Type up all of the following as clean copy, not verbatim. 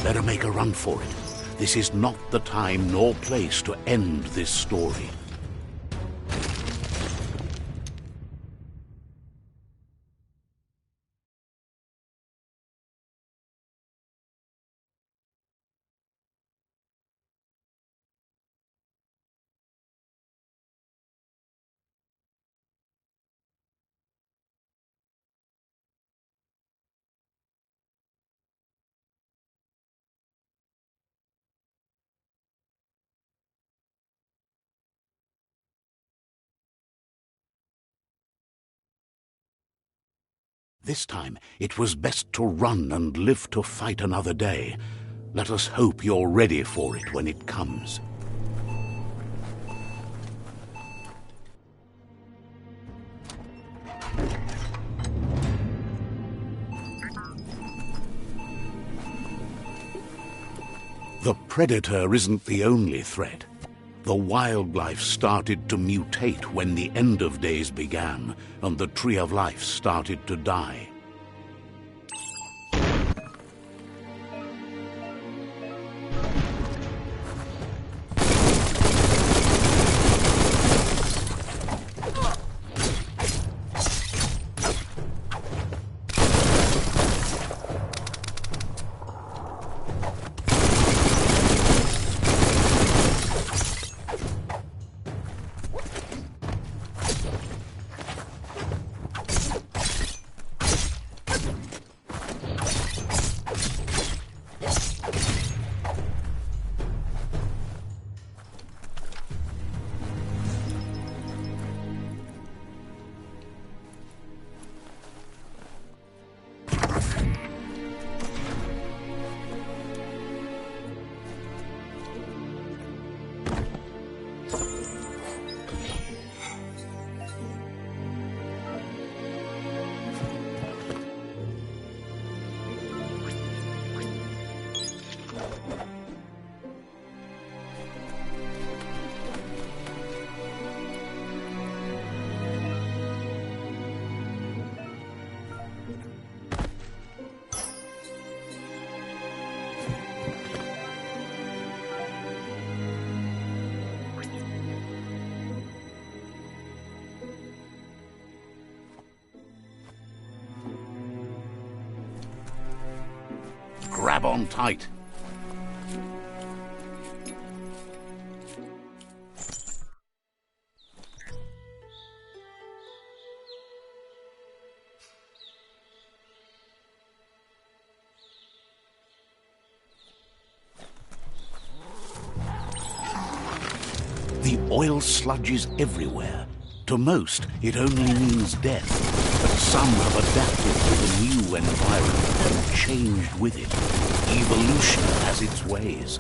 Better make a run for it. This is not the time nor place to end this story. This time, it was best to run and live to fight another day. Let us hope you're ready for it when it comes. The predator isn't the only threat. The wildlife started to mutate when the end of days began, and the tree of life started to die. Grab on tight. The oil sludge is everywhere. To most, it only means death. But some have adapted to the new environment and changed with it. Evolution has its ways.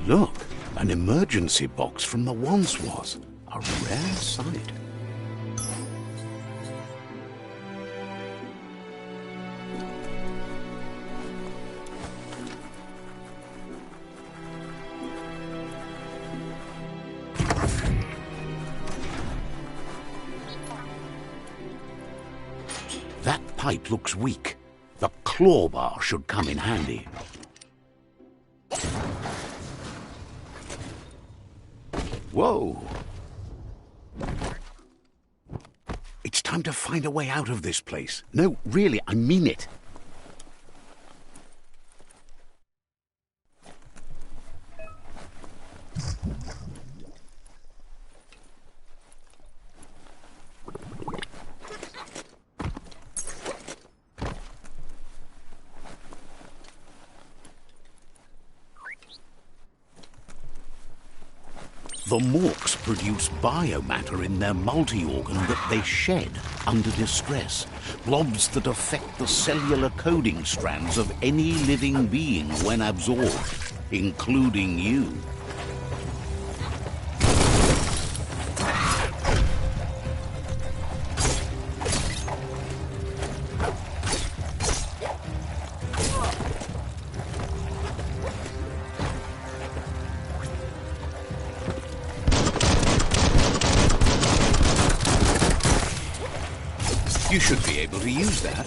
Look, an emergency box from the once was. A rare sight. That pipe looks weak. The claw bar should come in handy. Whoa! It's time to find a way out of this place. No, really, I mean it. The MORKS produce biomatter in their multi-organ that they shed under distress. Blobs that affect the cellular coding strands of any living being when absorbed, including you. You should be able to use that.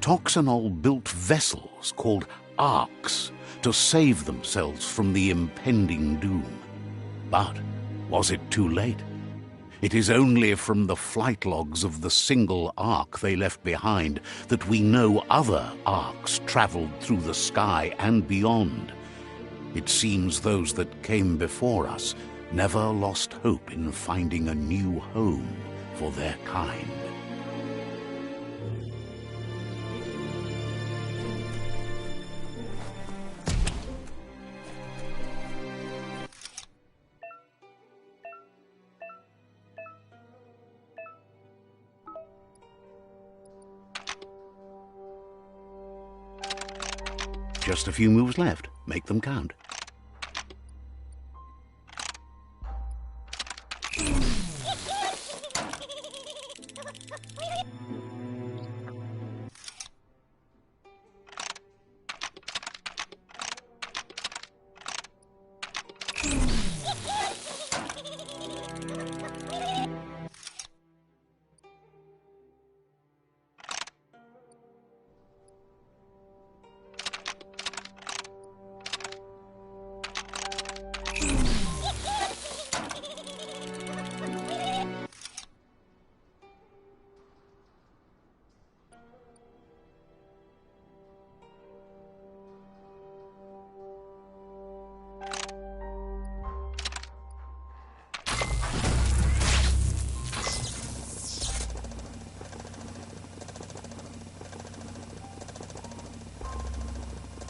Toxanol built vessels called arks to save themselves from the impending doom. But was it too late? It is only from the flight logs of the single ark they left behind that we know other arks traveled through the sky and beyond. It seems those that came before us never lost hope in finding a new home for their kind. Just a few moves left. Make them count.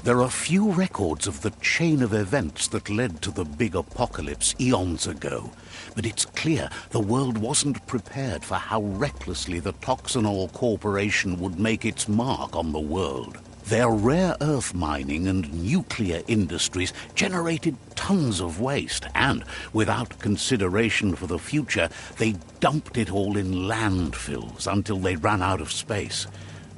There are few records of the chain of events that led to the big apocalypse eons ago, but it's clear the world wasn't prepared for how recklessly the Toxanol Corporation would make its mark on the world. Their rare earth mining and nuclear industries generated tons of waste, and without consideration for the future, they dumped it all in landfills until they ran out of space.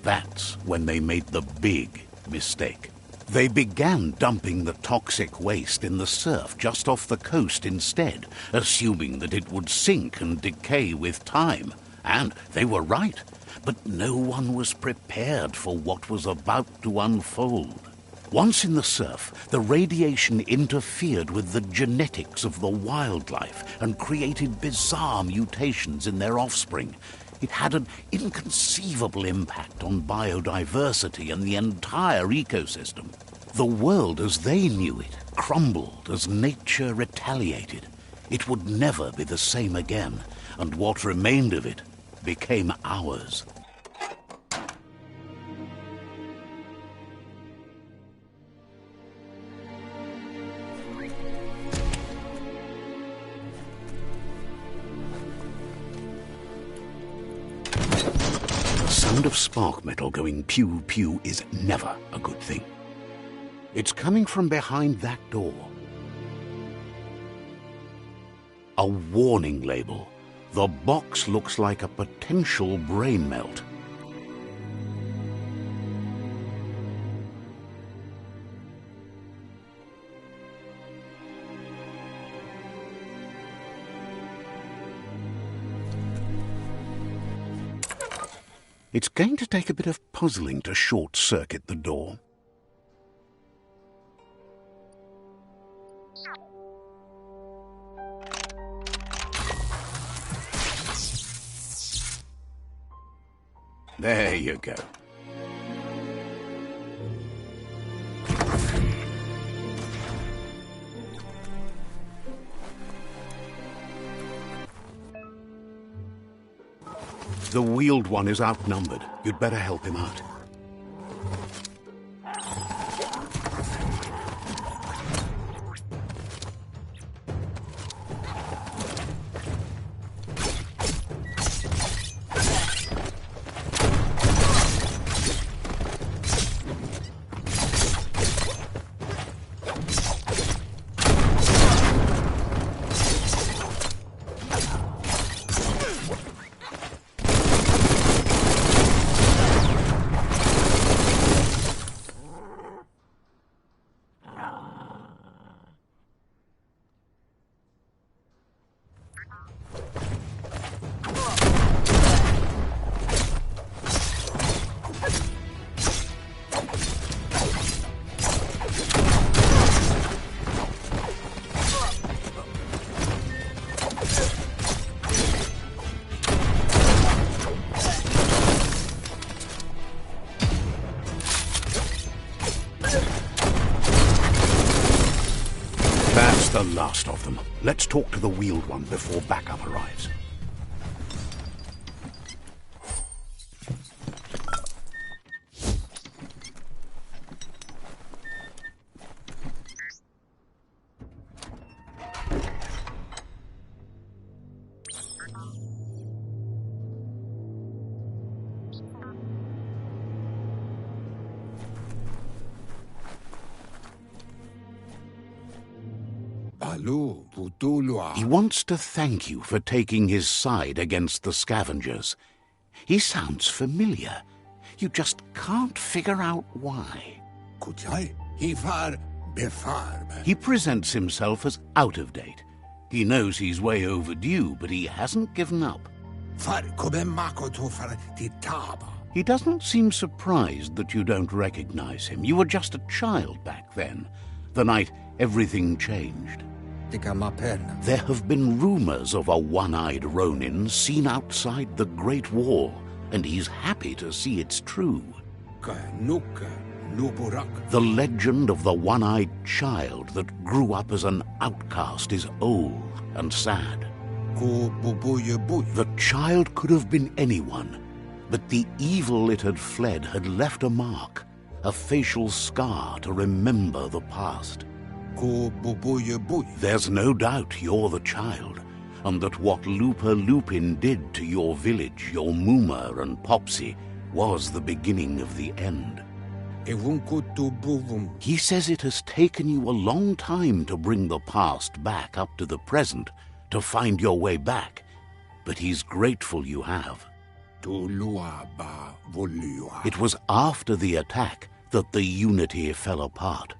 That's when they made the big mistake. They began dumping the toxic waste in the surf just off the coast instead, assuming that it would sink and decay with time. And they were right. But no one was prepared for what was about to unfold. Once in the surf, the radiation interfered with the genetics of the wildlife and created bizarre mutations in their offspring. It had an inconceivable impact on biodiversity and the entire ecosystem. The world as they knew it crumbled as nature retaliated. It would never be the same again, and what remained of it became ours. The sound of spark metal going pew-pew is never a good thing. It's coming from behind that door. A warning label. The box looks like a potential brain melt. It's going to take a bit of puzzling to short-circuit the door. There you go. The wheeled one is outnumbered. You'd better help him out. That's the last of them. Let's talk to the wheeled one before backup arrives. He wants to thank you for taking his side against the scavengers. He sounds familiar. You just can't figure out why. He presents himself as out of date. He knows he's way overdue, but he hasn't given up. He doesn't seem surprised that you don't recognize him. You were just a child back then, the night everything changed. There have been rumors of a one-eyed Ronin seen outside the Great Wall, and he's happy to see it's true. The legend of the one-eyed child that grew up as an outcast is old and sad. The child could have been anyone, but the evil it had fled had left a mark, a facial scar to remember the past. There's no doubt you're the child, and that what Lupa Lupin did to your village, your Muma and Popsy, was the beginning of the end. He says it has taken you a long time to bring the past back up to the present, to find your way back, but he's grateful you have. It was after the attack that the unity fell apart.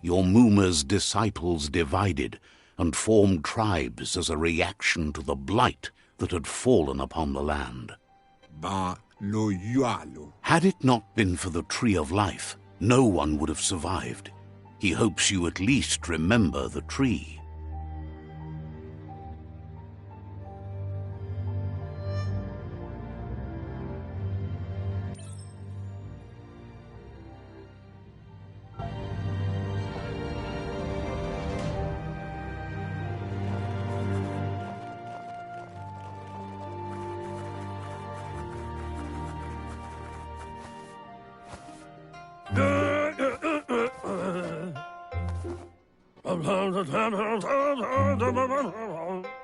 Your Muma's disciples divided and formed tribes as a reaction to the blight that had fallen upon the land. Had it not been for the Tree of Life, no one would have survived. He hopes you at least remember the tree.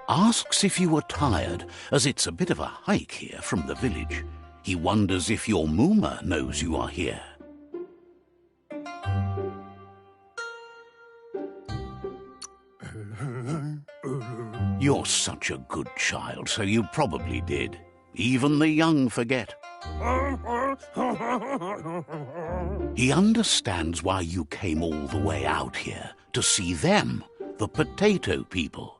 Asks if you are tired, as it's a bit of a hike here from the village. He wonders if your Mooma knows you are here. You're such a good child, so you probably did. Even the young forget. He understands why you came all the way out here, to see them, the potato people.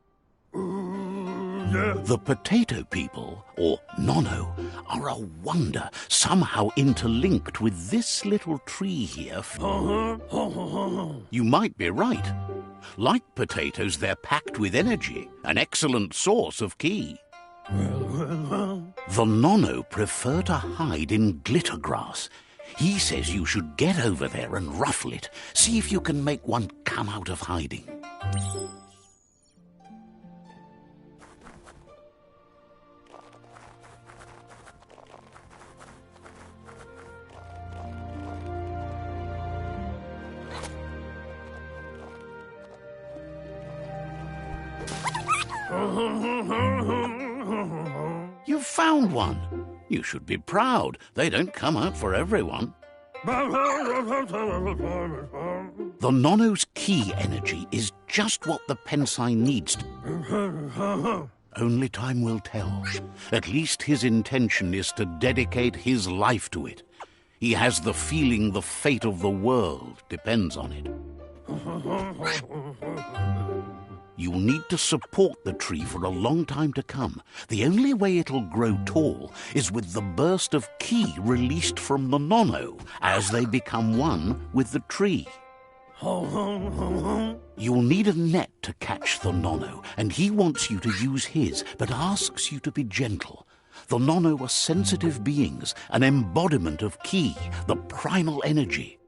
The potato people, or Nono, are a wonder, somehow interlinked with this little tree here. You might be right. Like potatoes, they're packed with energy, an excellent source of ki. The Nono prefer to hide in glittergrass. He says you should get over there and ruffle it. See if you can make one come out of hiding. You found one. You should be proud. They don't come out for everyone. The Nono's ki energy is just what the PSI needs. Only time will tell. At least his intention is to dedicate his life to it. He has the feeling the fate of the world depends on it. You'll need to support the tree for a long time to come. The only way it'll grow tall is with the burst of ki released from the Nono as they become one with the tree. You'll need a net to catch the Nono, and he wants you to use his, but asks you to be gentle. The Nono are sensitive beings, an embodiment of ki, the primal energy.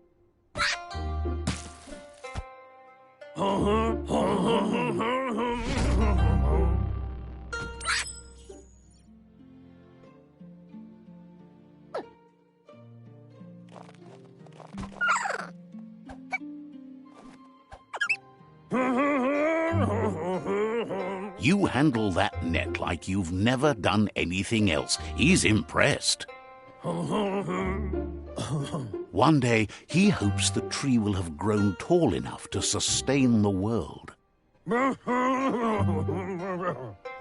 You handle that net like you've never done anything else. He's impressed. One day, he hopes the tree will have grown tall enough to sustain the world.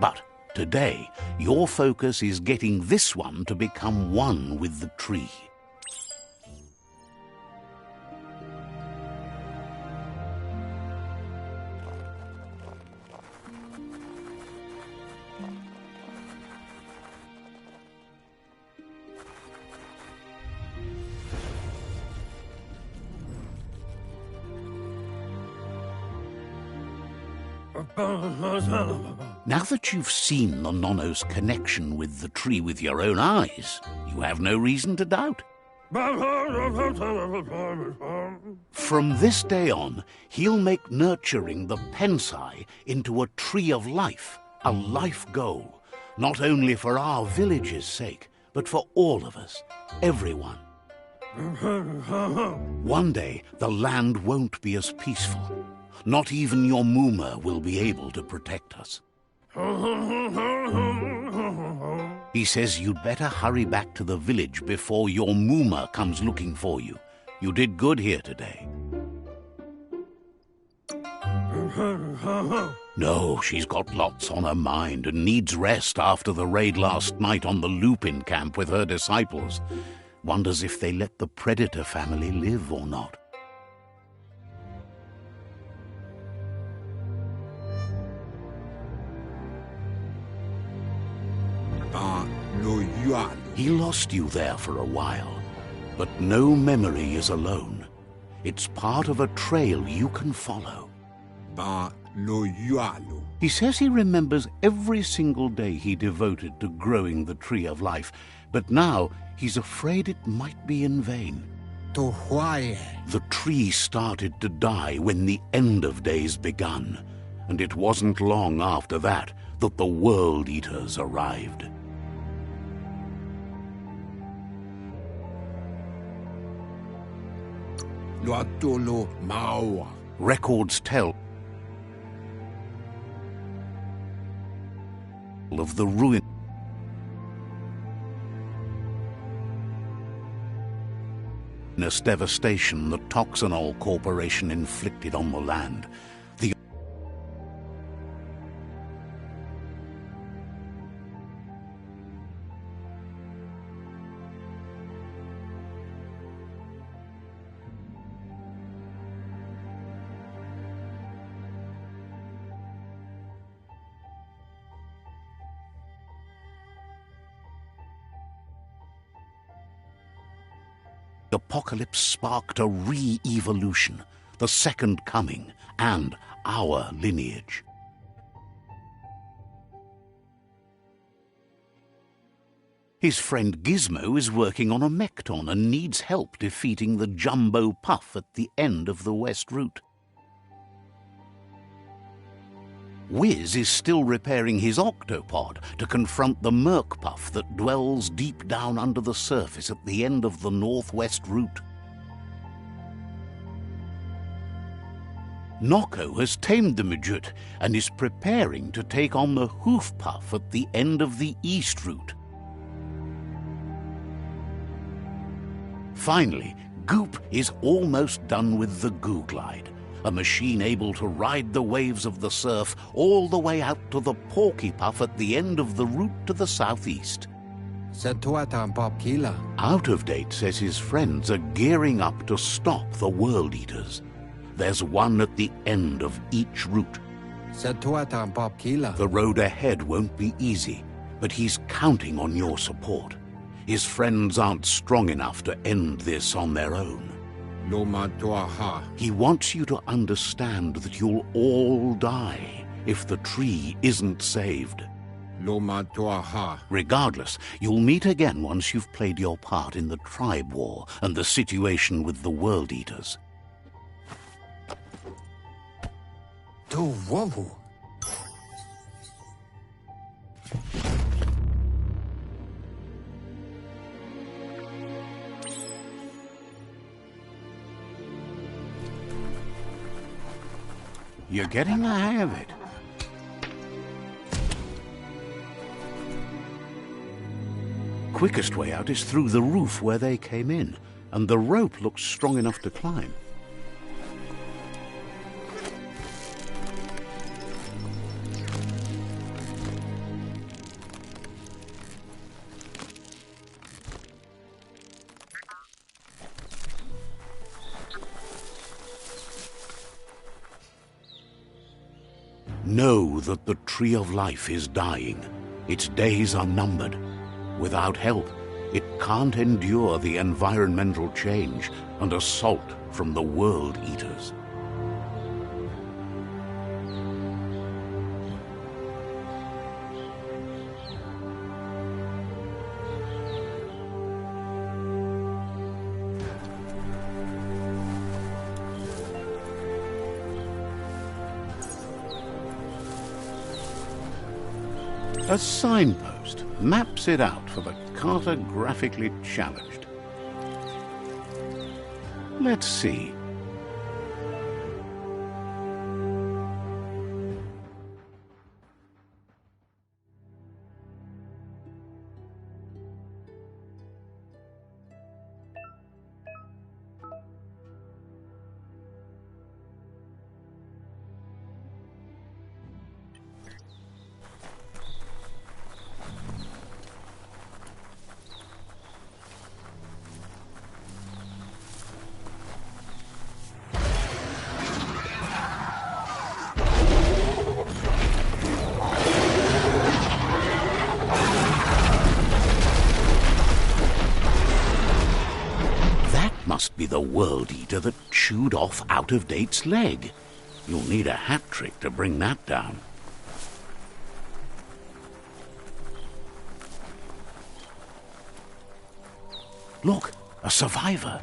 But today, your focus is getting this one to become one with the tree. Now that you've seen the Nono's connection with the tree with your own eyes, you have no reason to doubt. From this day on, he'll make nurturing the PSI into a tree of life, a life goal, not only for our village's sake, but for all of us, everyone. One day, the land won't be as peaceful. Not even your Mooma will be able to protect us. He says you'd better hurry back to the village before your Mooma comes looking for you. You did good here today. No, she's got lots on her mind and needs rest after the raid last night on the Lupin camp with her disciples. Wonders if they let the Predator family live or not. No, you are. He lost you there for a while, but no memory is alone. It's part of a trail you can follow. He says he remembers every single day he devoted to growing the Tree of Life, but now he's afraid it might be in vain. The tree started to die when the end of days begun, and it wasn't long after that that the World Eaters arrived. Records tell of the ruinous devastation the Toxanol Corporation inflicted on the land. The apocalypse sparked a re-evolution, the second coming, and our lineage. His friend Gizmo is working on a Mekton and needs help defeating the Jumbo Puff at the end of the West Route. Wiz is still repairing his octopod to confront the Merc Puff that dwells deep down under the surface at the end of the Northwest Route. Noko has tamed the Midget and is preparing to take on the Hoof Puff at the end of the East Route. Finally, Goop is almost done with the Goo Glide, a machine able to ride the waves of the surf all the way out to the Porky Puff at the end of the route to the southeast. Out of Date says his friends are gearing up to stop the World Eaters. There's one at the end of each route. The road ahead won't be easy, but he's counting on your support. His friends aren't strong enough to end this on their own. He wants you to understand that you'll all die if the tree isn't saved. Regardless, you'll meet again once you've played your part in the tribe war and the situation with the World Eaters. You're getting the hang of it. Quickest way out is through the roof where they came in, and the rope looks strong enough to climb. Know that the Tree of Life is dying. Its days are numbered. Without help, it can't endure the environmental change and assault from the World Eaters. A signpost maps it out for the cartographically challenged. Let's see. must be the World Eater that chewed off Out-of-Date's leg. You'll need a hat trick to bring that down. Look, a survivor.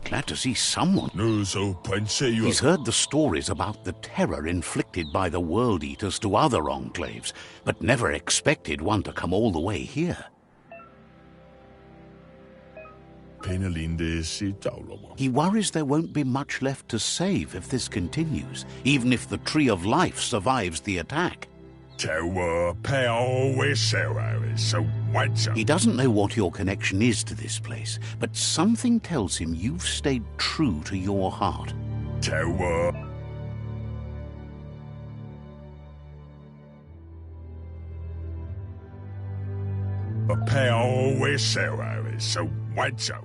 Glad to see someone. He's heard the stories about the terror inflicted by the World Eaters to other enclaves, but never expected one to come all the way here. He worries there won't be much left to save if this continues, even if the Tree of Life survives the attack. He doesn't know what your connection is to this place, but something tells him you've stayed true to your heart.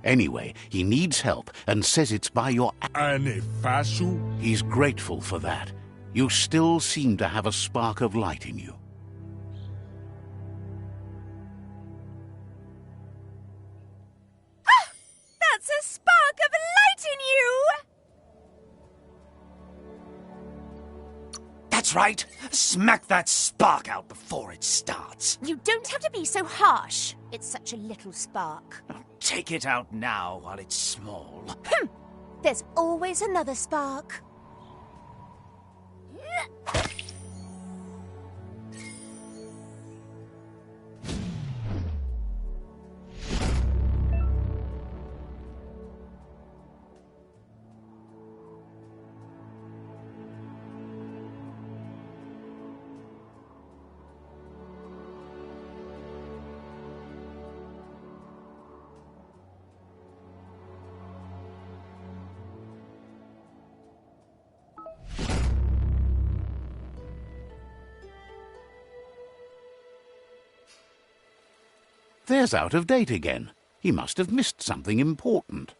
Anyway, he needs help and says it's by your... He's grateful for that. You still seem to have a spark of light in you. Ah! That's a spark of light in you! That's right. Smack that spark out before it starts. You don't have to be so harsh. It's such a little spark. Take it out now while it's small. There's always another spark. There's Out-of-Date again. He must have missed something important.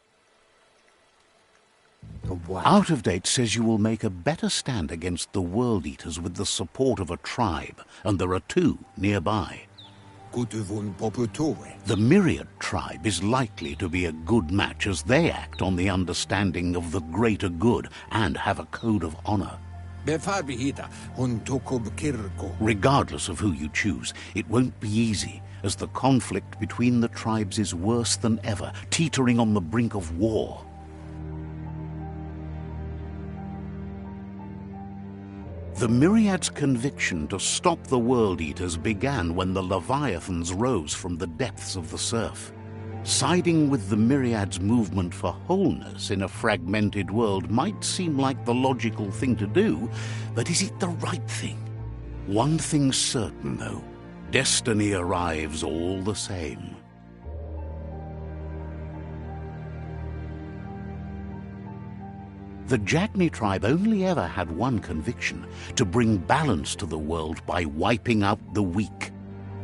What? Out-of-Date says you will make a better stand against the World Eaters with the support of a tribe, and there are two nearby. The Myriad tribe is likely to be a good match as they act on the understanding of the greater good and have a code of honor. Regardless of who you choose, it won't be easy, as the conflict between the tribes is worse than ever, teetering on the brink of war. The Myriad's conviction to stop the World Eaters began when the Leviathans rose from the depths of the surf. Siding with the Myriad's movement for wholeness in a fragmented world might seem like the logical thing to do, but is it the right thing? One thing's certain, though. Destiny arrives all the same. The Jagni tribe only ever had one conviction: to bring balance to the world by wiping out the weak.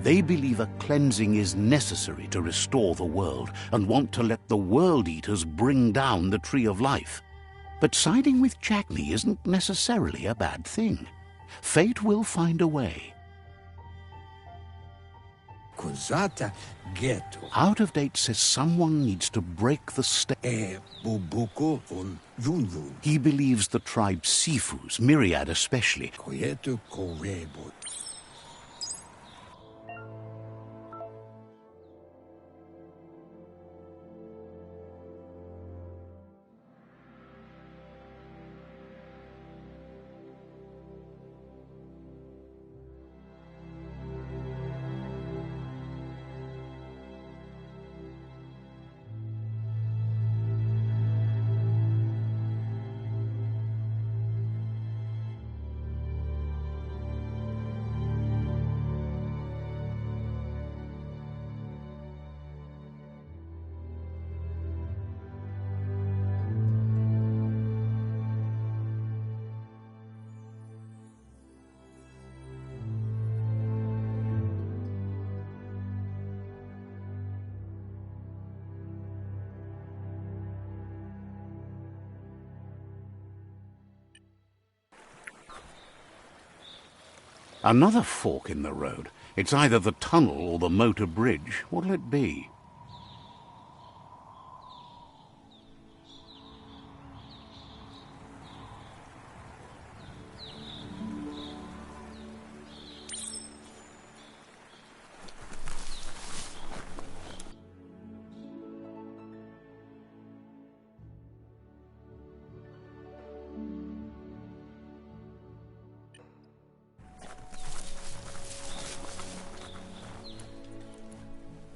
They believe a cleansing is necessary to restore the world and want to let the World Eaters bring down the Tree of Life. But siding with Jagni isn't necessarily a bad thing. Fate will find a way. Out-of-Date says someone needs to break the He believes the tribe Sifus, Myriad especially, Another fork in the road. It's either the tunnel or the motor bridge. What'll it be?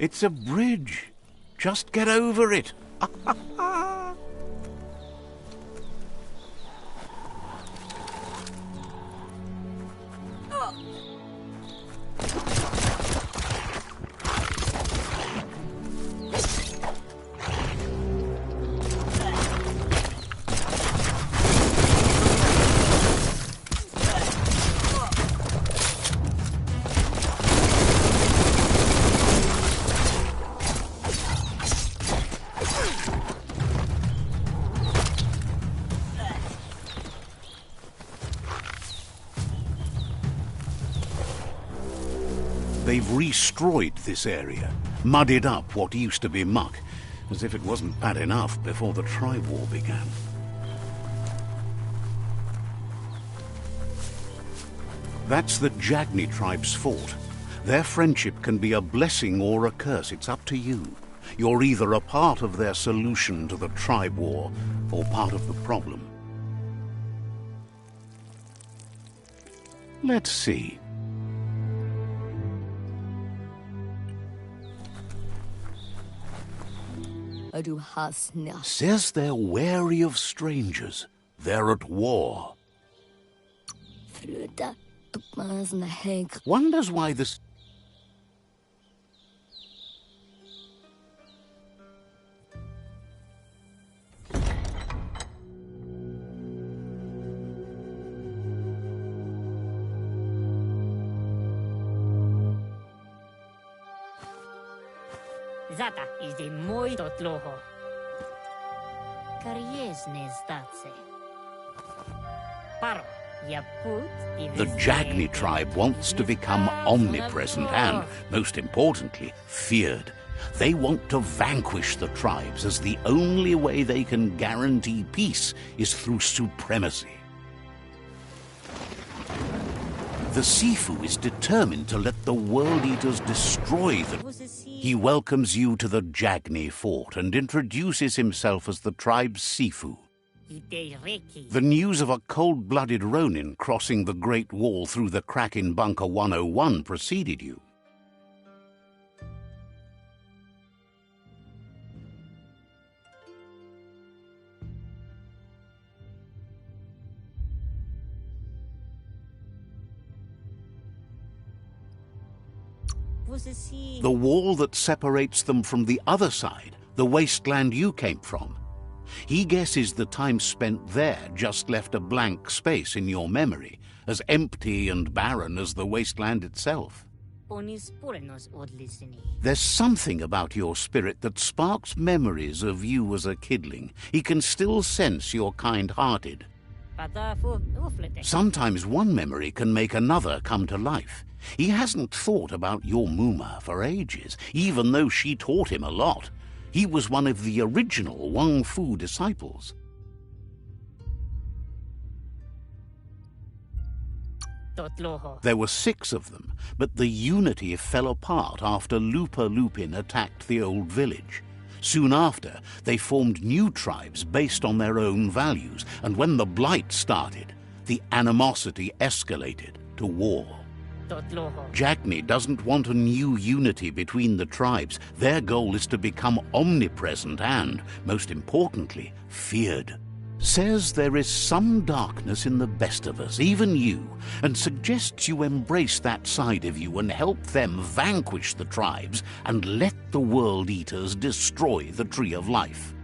It's a bridge. Just get over it. They've destroyed this area, muddied up what used to be muck, as if it wasn't bad enough before the tribe war began. That's the Jagni tribe's fort. Their friendship can be a blessing or a curse. It's up to you. You're either a part of their solution to the tribe war or part of the problem. Let's see. Says they're wary of strangers. They're at war. Wonders why this... Zata is the moi totloho. Kariesne zdatse. Paro, yaput. The Jagni tribe wants to become omnipresent and, most importantly, feared. They want to vanquish the tribes, as the only way they can guarantee peace is through supremacy. The Sifu is determined to let the World Eaters destroy them. He welcomes you to the Jagni fort and introduces himself as the tribe's Sifu. The news of a cold-blooded Ronin crossing the Great Wall through the crack in Bunker 101 preceded you. The wall that separates them from the other side, the wasteland you came from. He guesses the time spent there just left a blank space in your memory, as empty and barren as the wasteland itself. There's something about your spirit that sparks memories of you as a kidling. He can still sense you're kind-hearted. Sometimes one memory can make another come to life. He hasn't thought about your Muma for ages, even though she taught him a lot. He was one of the original Wang Fu disciples. There were 6 of them, but the unity fell apart after Lupa Lupin attacked the old village. Soon after, they formed new tribes based on their own values, and when the Blight started, the animosity escalated to war. Jagni doesn't want a new unity between the tribes. Their goal is to become omnipresent and, most importantly, feared. Says there is some darkness in the best of us, even you, and suggests you embrace that side of you and help them vanquish the tribes and let the World Eaters destroy the Tree of Life.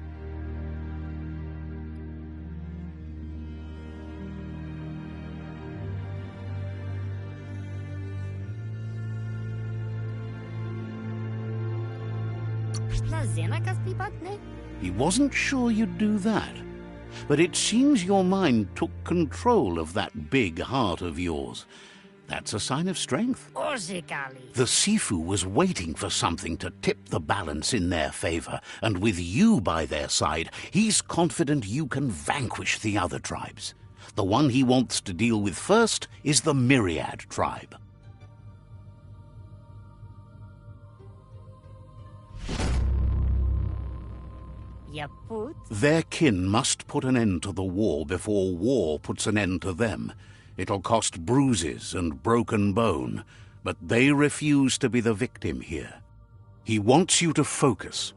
He wasn't sure you'd do that, but it seems your mind took control of that big heart of yours. That's a sign of strength. The Sifu was waiting for something to tip the balance in their favor, and with you by their side, he's confident you can vanquish the other tribes. The one he wants to deal with first is the Myriad tribe. Their kin must put an end to the war before war puts an end to them. It'll cost bruises and broken bone, but they refuse to be the victim here. He wants you to focus.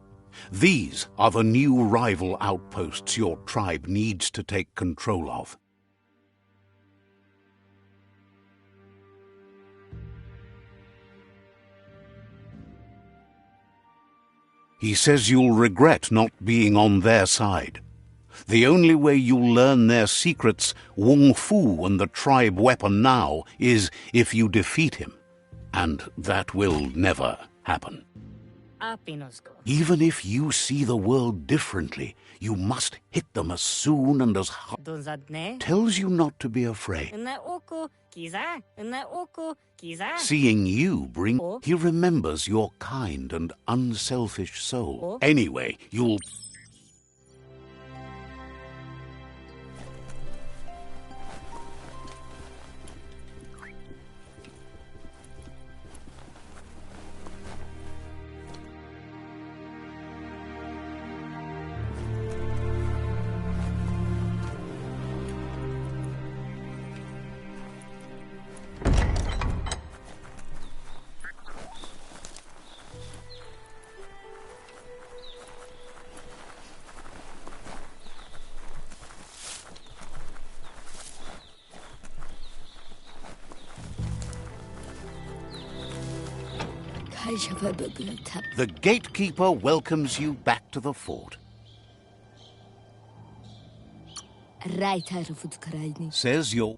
These are the new rival outposts your tribe needs to take control of. He says you'll regret not being on their side. The only way you'll learn their secrets, Wung Fu and the tribe weapon now, is if you defeat him. And that will never happen. Even if you see the world differently, you must hit them as soon and as hard. Tells you not to be afraid. Seeing you bring... He remembers your kind and unselfish soul. Anyway, you'll... The gatekeeper welcomes you back to the fort. Says you're...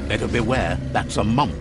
Better beware, that's a mump.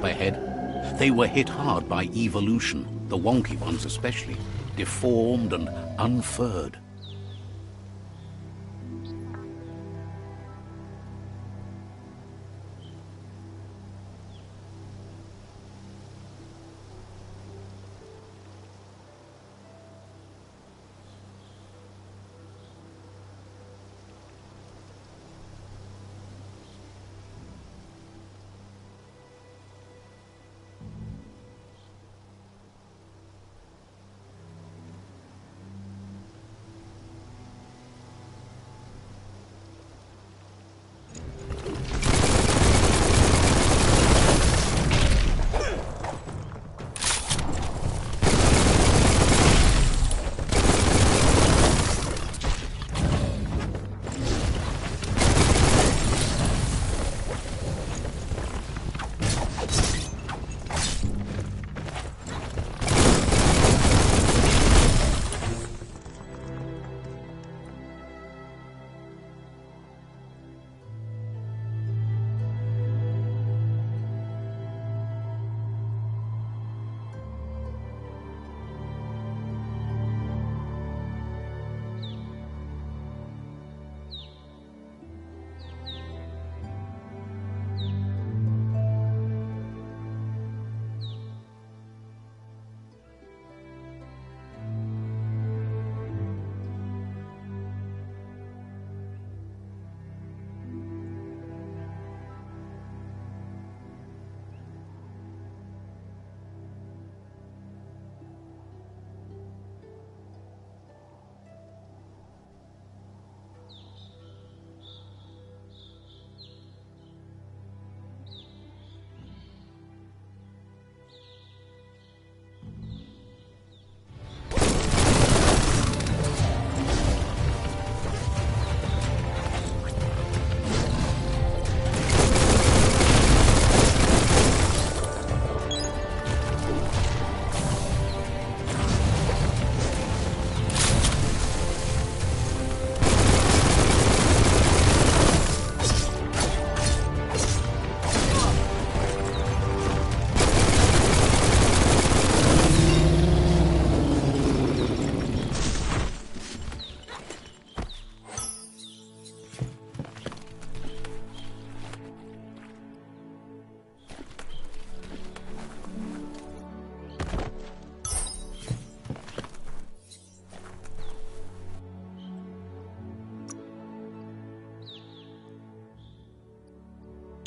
Ahead, they were hit hard by evolution, the wonky ones especially, deformed and unfurred.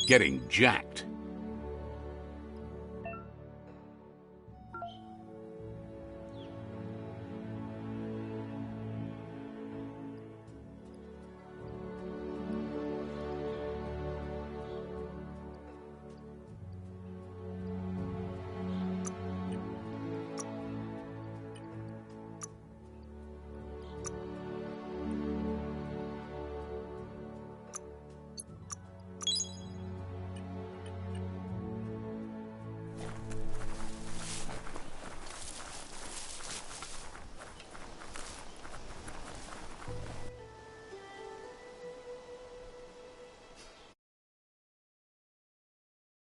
getting jacked.